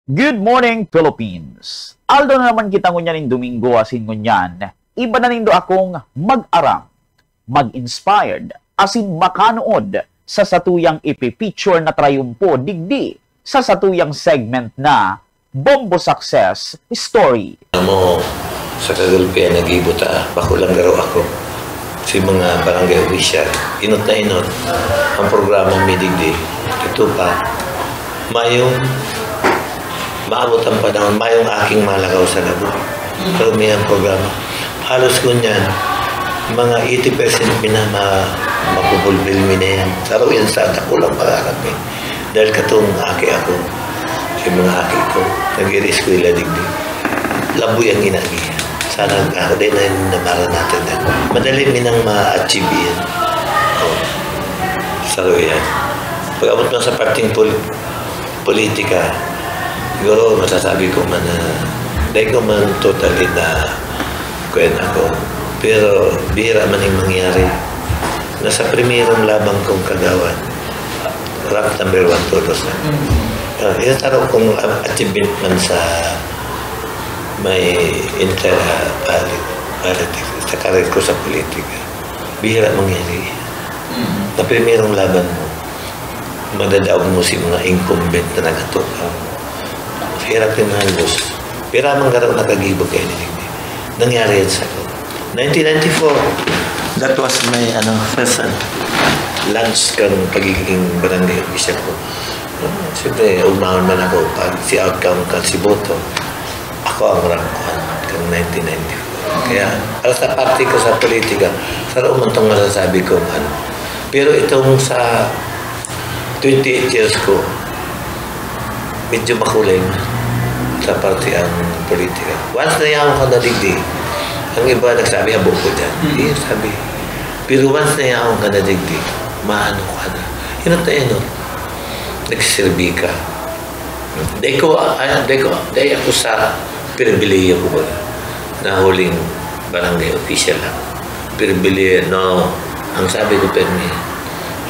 Good morning, Philippines! Aldo na naman kita ngunyan Domingo asin ngunyan. Iba na nindo akong mag-aram, mag-inspired, asin makanood sa satuyang ipipicture na trayumpo digdi sa satuyang segment na Bombo Success Story. Mo sa kagulpian nagibuta, bako lang garo ako. Si mga barangay official, inot na inot ang programa Midigdi. Ito pa, mayong maabot ang panahon, mayong aking malagaw sa labo. Pero may ang programa. Halos ko niyan, mga 80% mapupulbil mi na yan. Saro yan sa ako lang pangarap eh. Dahil katong aki ako, si mga aki ko, nag-iris ko iladigdi. Labo yung ginagi. Sana ako din na namara natin yan. Madali minang ma-achieve yan. Oh. Saro yan. Pag-abot mo sa parting politika, siguro masasabi ko man na dahil ko man totally na kuyan ako. Pero bihira man yung mangyari. Nasa primerong labang kong kagawan. Rank number 1 todos na. Yung taro kong achievement man sa may politics, sa karir ko sa politika. Bihira mangyari. Na primerong laban mo, madadaog mo si mga incumbent na nagatukaw. Hirap yung mga Diyos. Pero amang garaw nakagibog kayo nilig. Nangyari yan sa ko. 1994, that was my first lunch kang pagiging barangay official ko. Siyempre, umahon man ako pag si outcome ka si Boto. Ako ang rangkuhan kang 1994. Kaya, para sa party ko sa politika, sarap umantong masasabi ko Pero itong sa 28 years ko, medyo makulay sa party ang politika. Once na yaman ka nadigdi, ang iba nagsabi, habok ko dyan. Hindi sabi. Pero once na yaman ka nadigdi, maano ka na. Yun at yun. Nagsiserbi ka. Dahil ako sa pribileyo ko ba na huling barangay official lang. Pribileyo, no. Ang sabi ko permi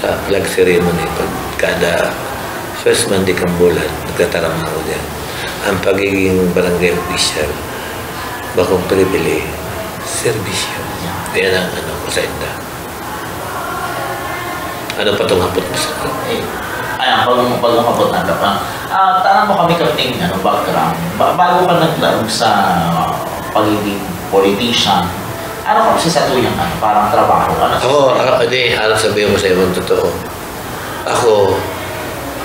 sa flag ceremony, pag kada first Monday kang bulan, nagtatarama ako dyan. Ang pagiging barangay official, bakong pribileyo, servisyo. Yan ang ko sa inda. Ano pa itong hapot mo sa ko? Ayan, bagong hapot na ka. Tanang mo kami kapting background. Bago ka naglarog sa pagiging politician, ano kasi sa tuyang parang trabaho? Ano sabihin mo sa ibang totoo? Ako,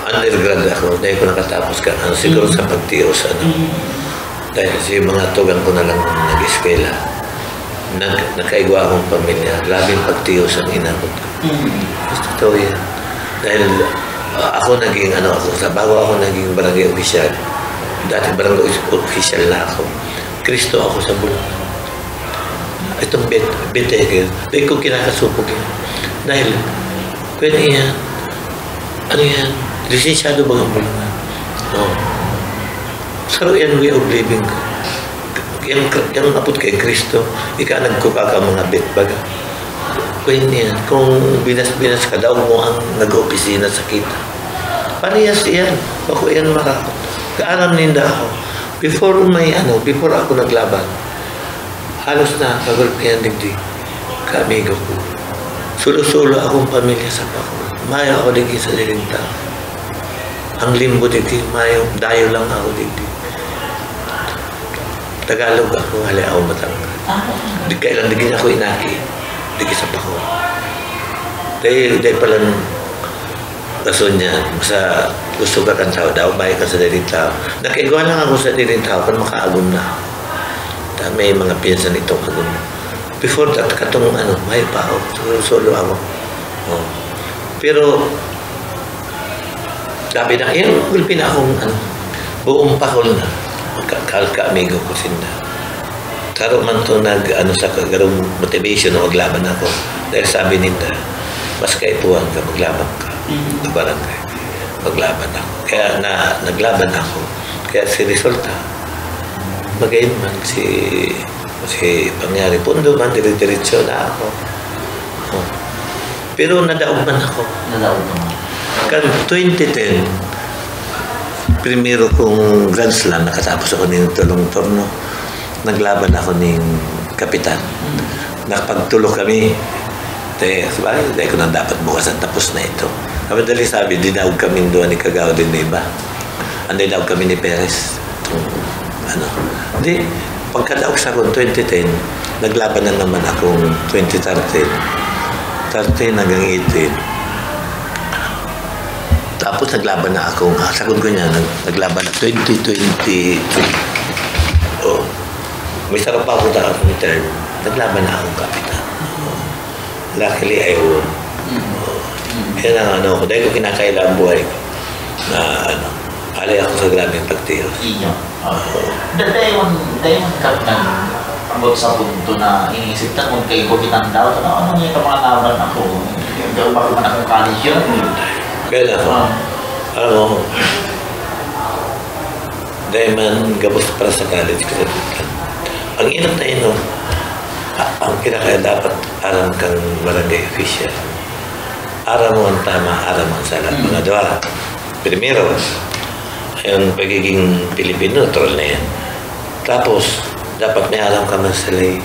undergrad ako, dahil ko nakatapos ka, siguro sa pagtiyos, dahil kasi mga tugang ko na lang nag-eskwela, nagkaigwa akong pamilya, labing pagtiyos ang inabot ko. Totoo yan. Dahil ako naging, bago ako naging barangay official, dati barangay official na ako, Kristo ako sa Bulacan. Itong Beteke, dahil ko kinakasupog yan. Dahil, pwede yan, yan, lisensyado ba ang Bulacan? Oo. Saro yan way of living ko. Yung napot kay Kristo, ika nagkuka ka mga betbaga. Pwede yan. Kung binas-binas ka daw mo ang nag-opisina sa kita. Parehas yan. Bako yan marakot. Kaalam ninda ako. Before ako naglaban, halos na kagulpihan digdi. Kaamigo ko. Sulo-sulo akong pamilya sa Bako. Maya ako digdi sa dilinta. Ang limbo digdi, mayo, dayo lang ako digdi. Tagalog ako, hali ako Batangas. Di kailan digdi ako inaki. Digdi sa Bako. Dahil pala rason niya, sa gusto ka kang tao daw, bahay ka sa dilinta. Nakigawa lang ako sa dilinta para makaagom na ako. May mga pinsan itong agom. Before that, katong may pa ako. Solo ako. Oh. Pero, sabi na, gulpin na akong buong pakol na. Ka-amigo ko sinda. Karo man to sa kagarong motivation na maglaban ako. Dahil sabi nila, mas kaipuan ka, maglaban ka. Sa barangay. Maglaban ako. Kaya naglaban ako. Kaya si resulta, magayon man si pangyari. Pundo man, diretso na ako. Oh. Pero nadaog man ako. Nadaog naman. Kan 2010, primero kong Grand Slam, nakatapos ako ng tulong torno. Naglaban ako ng kapitan. Nakapagtulo kami. Dahil ko na dapat bukas ang tapos na ito. Kamadali sabi, dinawag kami doon ni Kagao din na iba. Ang dinawag kami ni Perez. Di, pagkadaog sa akong 2010, naglaban na naman akong 2013. 13 hanggang 18. Tapos naglaban na akong, sagot ko niya, naglaban na 2023. Oh. May sarap pa ako na akong term. Naglaban na akong kapitan. Luckily, I won. Yan ang dahil ko kinakailangan buhay ko. Na alay ako sa grabing pagtiros. Iyo. Dahil ka nag-abot sa punto na iniisip na kung kayo kapitan daw, ano yung mga laban ako? Yung bakit man akong college yun? Kaya ako, dahil man gabos para sa college ko sa Buklan. Ang inot na inot, ang kinakaya dapat aram kang barangay official. Aram mo ang tama, aram ang sala. Mga dua. Primero, yung pagiging Pilipino, troll na yan. Tapos, dapat may alam ka man sa lay.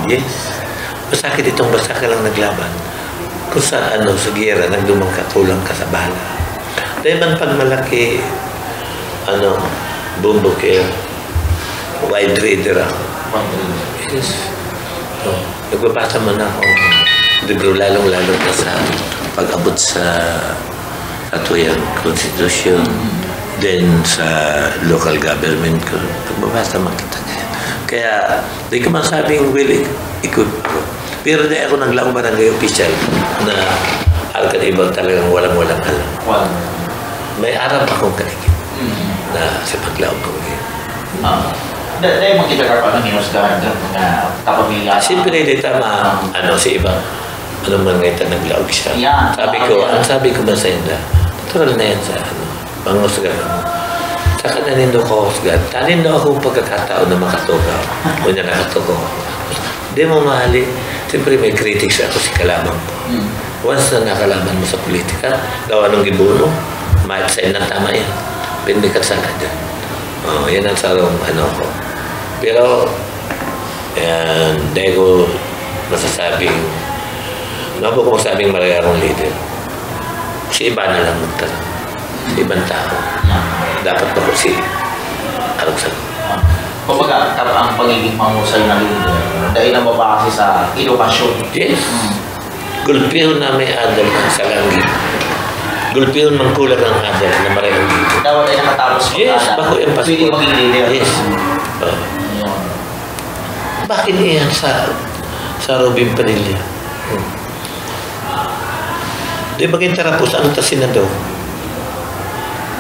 Yes. Masakit itong basta ka lang naglaban. Kung sa sa giyera, nagdumang ka, kulang ka sa bala. Dahil man pag malaki, bumbuker, wide reader ako. Yes. Nagbabasa mo na akong libro lalong-lalo na sa pag-abot sa katuyang constitution, then sa local government ko. Nagbabasa makita niya. Kaya, di ko masabing ikot ako. Pero di ako naglaong barangay official na alkan ibang talagang walang alam. May arap akong kaligid na sa paglaong ko. Dahil makita ka pa ng hinusgahan ng mga kapamilya. Siyempre, di tama, si iba. Man ngayon naglaog siya. Yeah, sabi ko ba sa inyo, natural na yan sa panghusgan mo. Saka nanindo ko husgan. Nanindo akong pagkakataon na makatugaw. O niya nakatugaw ako. Di mo mahali. Siyempre may critics ako si kalaban ko. Once na nakalaban mo sa politika, gawa ng gibuno, mahit sa'yo ng tama yan. Pindikat sana dyan. Yan ang sarong ko. Pero, dahil ko masasabing, ko masasabing marami akong leader. Si iba na lang magtanong. Si ibang tao. Dapat ba ko si Arugsan? Kumbaga, ang pagiging mahusay na leader, dahil na mabase sa edukasyon. Yes. Gulpihon na may adal sa langit. Gulpihon mang kulang ang adal na marayang dito. Dapat ay nakatapos ko. Yes, bako yung passport. Pwede maging leader. Yes. Bakit iyan sa Robin Padilla? Di ba kayo tarapos ang tasinado?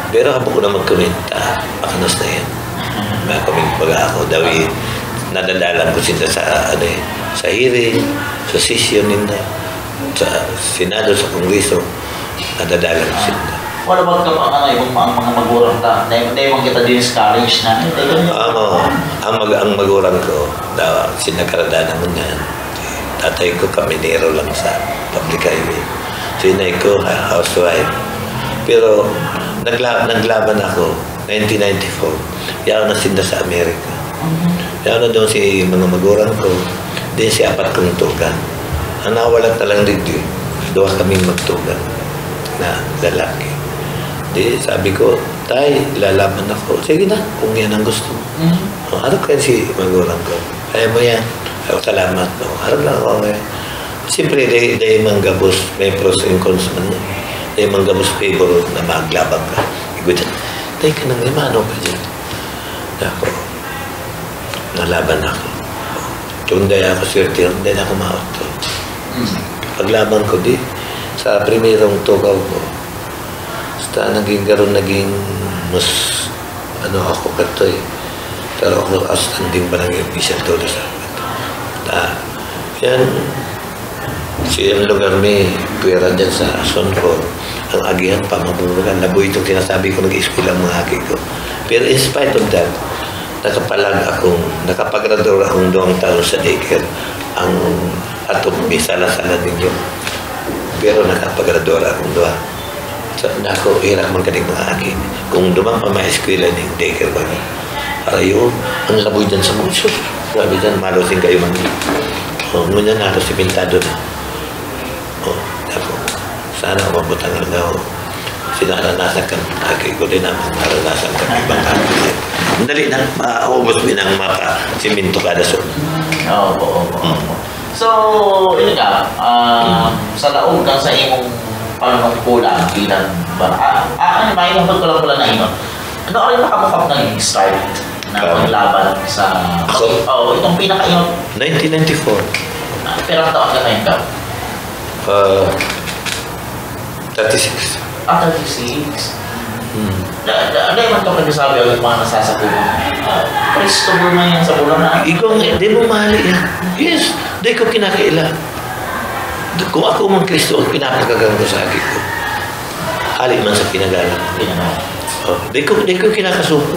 Pero kapag ko na magkomenta, makanos na yan. Mga kaming pag-ako, dawi, nadadalang ko sila sa hearing, sa session nila, sa Senado, sa Kongreso, nadadalang ko sila. Wala ba ka pa yung mga magurang ta? Dahil mong kita discourage na. Ang magurang ko, sinakarada naman yan. Tatay ko kaminero lang sa public highway. Sinay ko, housewife. Pero naglaban ako, 1994. Yaw na sinda sa Amerika. Yaw na doon si mga magurang ko. Din si apat kong tugan. Ang nawalat na lang digdi. Doon kaming magtugan na lalaki. Di sabi ko, tay, lalaban ako. Sige na, kung yan ang gusto mo. Harap ka si magurang ko. Kaya mo yan. Ako salamat. Harap lang ako. Siyempre, dahil manggabos, may pros and cons man yan. Dahil manggabos favor na maglabang ka. Igutan, dahil ka nang limano ka dyan. Ako, nalaban ako. Kung dahil ako swerte, dahil ako ma-auto. Paglaban ko di, sa primerong tugaw ko, naging mas ako katoy. Pero ako outstanding ba ng official todo sa yan siyang lugar may pwera dyan sa Sonfor. Ang agihan pa mabunugan. Labo itong sinasabi ko nag-i-school ang mga agi ko. Pero in spite of that, nakapag-graduate akong 2 taon sa daycare. Ang atong may sala-sala din yun. Pero nakapag-graduate akong 2. Nako, hirap man kaning mga aki. Kung dumang pa may eskwela ng daycare ba? Ayo, ang laboy dyan sa muso. Sabi dyan, malusing kayo man. O, ngunyan nato si Pintado na. O, nako, sana umabot ang alaw. Sinaranasan ka, aki ko din naman, naranasan ka ng ibang aki. Dali na, maubos din ang mapa, siminto kada so. Oo. So, yun ka, sa laog ka sa imong panunungkulan bilang mainungkot ko lang pala na ino. Ano rin makamukap na yung start na paglaban sa... Ako? Oo, itong pinaka-ino. 1994. Pero ang taon ka ngayon ka? 36. 36. Ano yung ito kagasabi ang mga nasasakulan? Kristo mo na yan sa bulan na. Ikaw nga, di mo mahali yan. Yes, di ko kinakaila. Kung ako mang Kristo, ang pinapagagang ko sa akin ko. Hali man sa pinagalang. Oh, di ko kinakasuko.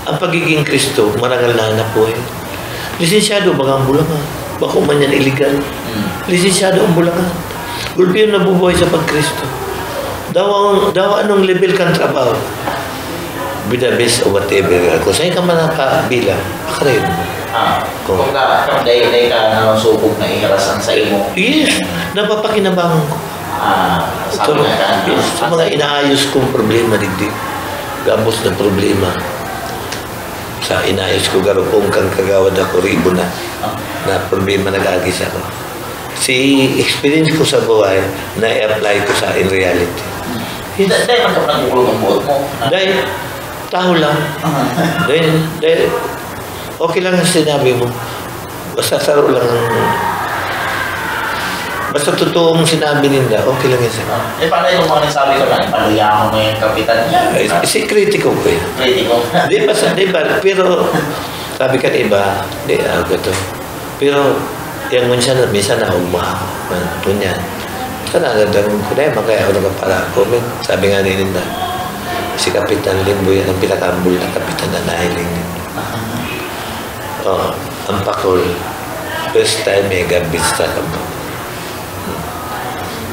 Ang pagiging Kristo, marangal na hanap po eh. Lisensyado, bagang bulangan. Bako man yan illegal. Lisensyado ang bulangan. Gulpiyon na bubuhay sa pag-Kristo. Daw anong level kang trabaho? Be the best of whatever. Kung sa'yo ka man nakabilang, akarin mo. Kung dahil ka nasubog na iharasan sa imo. Yes, napapakinabangan ko. Sabi nga ka. Yes, sa mga inaayos kong problema, digdig. Gabos na problema. Sa inayos ko, garo kung kang kagawad ako, ribo na problema nag-agis ako. Si experience ko sa buhay, na-apply ko sa in reality. Yes. Dahil man ka nagugulong ang buot mo. Dahil, tao lang. Dahil, okay lang ang sinabi mo. Basta saro lang. Basta totoong sinabi nila, okay lang yan sa'yo. Paano yung mga nagsabi ko lang, paluyahan mo yung kapitan niya? Si kritiko ko eh. Kritiko? Di ba? Pero, sabi ka iba, di ako to. Pero, yung minsan na umah. Ganyan. Sana nagdaroon ko na yun, kaya ako nagpapala-comment. Sabi nga rin na, si Kapitan Limbo yan ang pinakambul na kapitan na nahiling din. Ang pakol, first time may gambits sa kampo.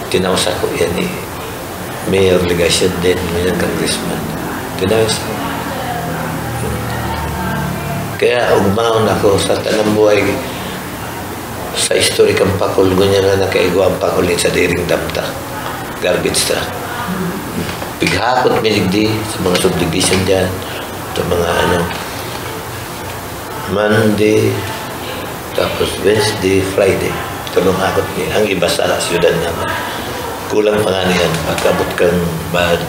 Tinawsa ko yan eh. Mayor Legasyon din, may congressman. Tinawsa ko. Kaya ugmaon ako sa tanang buhay sa historikang pakol, ganyan na nakaigwa ang pakol sa diring damta. Garbage ta. Pighakot minigdi sa mga subdivision dyan, sa mga Monday, tapos Wednesday, Friday. Tulong hakot ni. Ang iba sa siyudad naman. Kulang pa nga niyan. Pagkabot kang bad,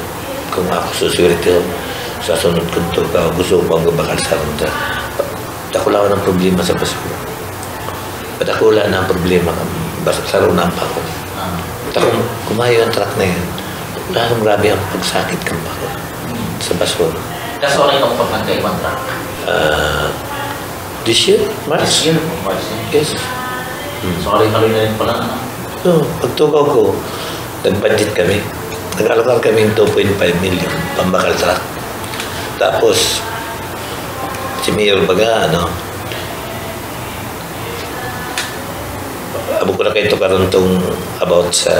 kung ako susurito, sa sunod kunto ka, gusto ko ang bakal sa runta. Takula ko ng problema sa basura. Patakula na ang problema sa runang pa ko. Takong kumayo ang truck na yan. Lalong grabe ang pagsakit kang bako sa basura. Kaso rin itong pagkakaibang truck? This year? March? This year? March. Yes. Sorry na rin pala na. So, pagtukaw ko, nag-budget kami. Nag-alokal kami 2.5 million pambakal truck. Tapos, si Mayor Baga, abo ko na kayo ito karontong about sa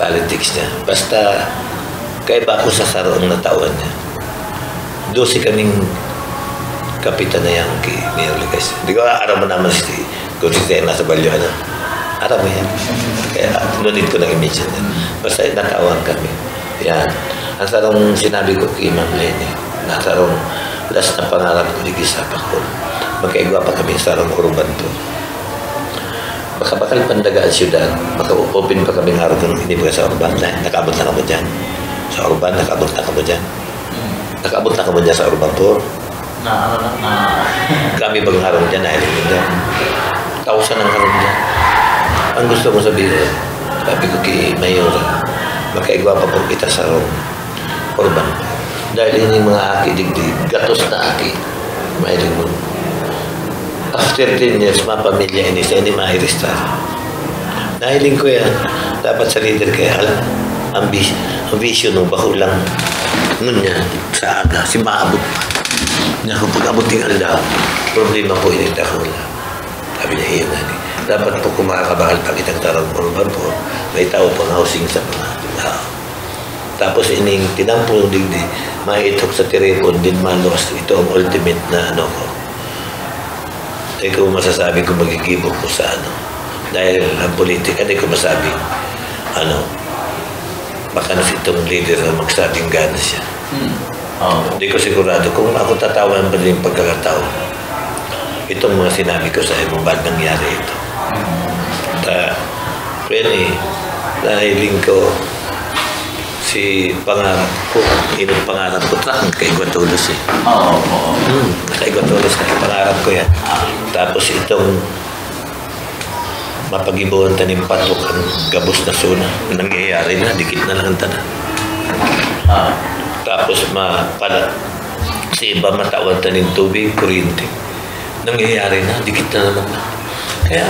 politics niya. Basta, kaiba ako sa saroong natawan niya. 12 kaming kapitan na yan kay Mayor Legasyon. Hindi ko araw mo naman kung si Tena sa balyo. Araw mo yan. Kaya nunit ko ng image yan. Basta natawan kami. Yan. Ang sarong sinabi ko kay Ma'am Lenny, na sarong last na pangarap ko di gisapa ko. Magkaigwa pa kami sa sarong urban to. Baka bakal pandaga at syudad, maka-open pa kami nga kung hindi ba sa urban. Nakaabot na kamo dyan. Sa urban, nakaabot na kamo dyan. Nakaabot na kamo dyan sa urban tour. Kami bang harong dyan na ilang dyan. Tausan ang harong dyan. Ang gusto mo sabihin, sabi ko kay Mayor, makaigwa pa po kita sa urban. Dahil hindi mga aki digdig, gatos na aki. Mahiling mo. After 10 years, mapamilya ini sa hindi ma-restart. Nahiling ko yan. Dapat sa leader kaya alam. Ang vision mo, bakulang nun niya sa aga. Si maabot pa. Niya kung pag-abot ng aldaw, problema po yung takula. Sabi niya, iyon na. Dapat po kung makakabakal pa kitang tarong urban po, may tao pang housing sa mga tao. Tapos ining tinampong digdi, maitok sa tiripon din malos. Ito ang ultimate na ano ko. Hindi ko masasabi kung magigibok ko sa ano. Dahil ang politika, hindi ko masabi, ano, baka na itong leader na magsabing gana siya. Hindi ko sigurado kung ako tatawan pa din yung pagkakataon. Itong mga sinabi ko sa iyo, ba't nangyari ito. Really, nahiling ko si pangarap ko, inong pangarap ko, kay Guatulos eh. Kay Guatulos, kay pangarap ko yan. Tapos itong mapagibuhan tanim patok ang gabos na suna. Nangyayari na, dikit na lang ang tanan. Tapos si iba matawan tanim tubig, kuryente. Nangyayari na, dikit na naman na. Kaya,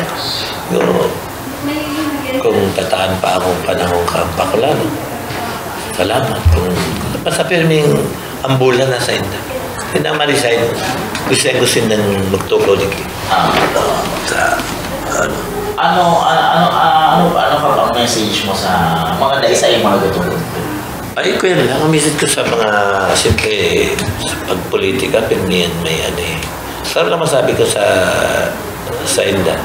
kung tataan pa akong panahon kampakla, salamat. Kung pasapirming ambulan na sa inda. Hindi na ma-resign. Gusto ng magtuklaw dito. Ano ka bang message mo sa mga daisay mga gatulog? Ay, ko yan lang. Ang message ko sa mga, siyempre, sa pagpolitika, pirmihan may ano eh. Sarap na masabi ko sa inda.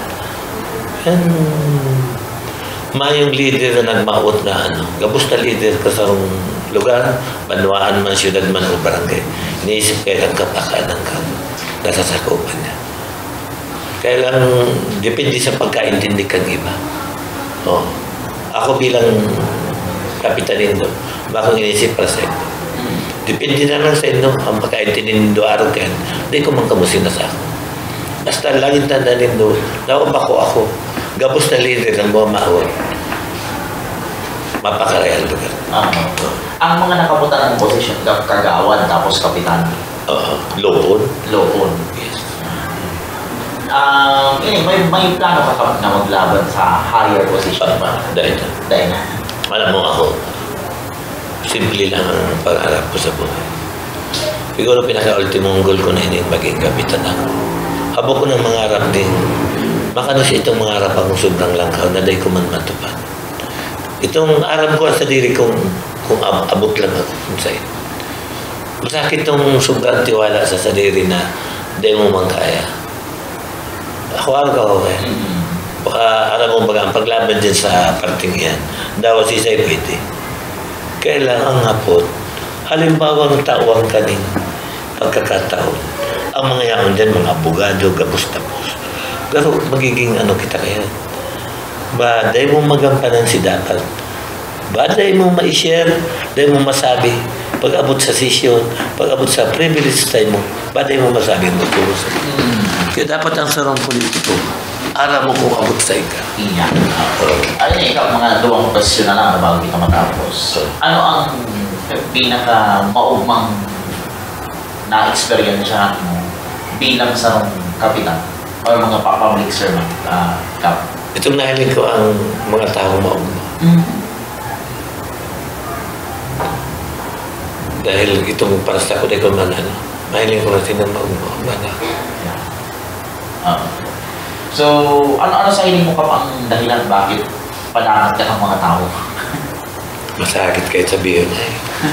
Mayong leader na nagmaot na ano, gabos na leader ka sa lugar, banwaan man, syudad man o barangay. Iniisip kayo ang kapakanan ka, nasasakupan niya. Kaya lang, depende sa pagkaintindi kang iba. Ako bilang kapitanin doon, bakong inisip para sa inyo. Depende na lang sa inyo, ang pagkaintindi doon araw kayo, hindi ko man kamusin na sa ako. Basta laging tandaan doon, nakabako ako, gabos na leader ng mga maawal. Mapakarayal lugar. Ang mga nakabutan ng posisyon, kagawad, tapos kapitan. Lopon. Yes. May plano ka na maglaban sa higher position ba? Dahil na. Alam mo ako, simple lang ang pangarap ko sa buhay. Siguro pinaka-ultimong goal ko na hindi maging kapitan ako. Habok ko ng mangarap din. Makanos itong mangarap akong sobrang langkaw na day ko man matupad. Itong aram ko sa diri kung abot lang ako kung sa'yo. Masakit itong sobrang tiwala sa sadiri na day mo man kaya. Ako araw ka eh. Baka aram mo baga ang paglaban dyan sa parting yan. Daw si Say pwede. Kailangan ang hapot. Halimbawa ang tawang kaning pagkakataon. Ang mga yaon dyan, mga abogado, gabos-tapos. Pero magiging ano kita kaya? Ba, dahil mo magampanan si dapat. Ba, dahil mo ma-share, dahil mo masabi, pag-abot sa session, pag-abot sa privilege time mo, ba, dahil mo masabi mo tulong sa Kaya dapat ang sarong politiko, alam mo kung abot sa ika. Iya. Ayun ikaw, mga dalawang question na lang bago kita matapos. Ano ang pinaka-maugmang na-experience mo bilang sarong kapitan o mga public servant kap? Itong nahiling ko ang mga tao maugma. Dahil itong para sa ako, ko man ano, mahiling ko natin ng maugma. So, ano sa hiling mo kapag dahilan bakit palangat ka ng mga tao? Masakit kahit sabihin eh.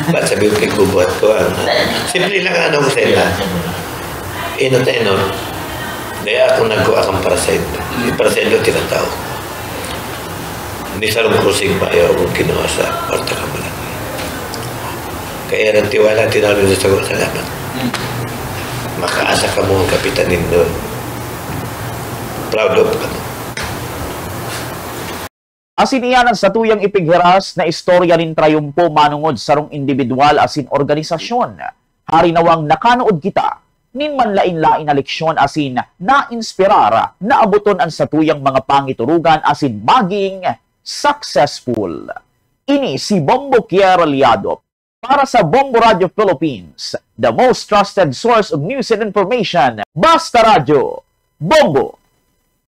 Ba't sabihin kay kubuhat ko? Simple lang ano ko sa ila. Ino. Daya ako nagkuha kang parasaid. Para sa ilo, tinatao. Hindi sa rong krusing pa ayaw akong kinuha sa parta ka malaki. Kaya ng tiwala, tinawag sa sagot, salamat. Makaasa ka mo ang kapitanin doon. Proud of ka mo. Asin iyanan sa tuyang ipighiras na istorya rin trayumpo manungod sa rong individual asin organisasyon. Hari nawang nakanood kita, nin manlain-lain na leksyon asin na-inspirar na abuton ang sa tuyang mga pangiturugan asin maging successful. Ini si Bombo Kier Aliado para sa Bombo Radio Philippines, the most trusted source of news and information. Basta Radio, Bombo!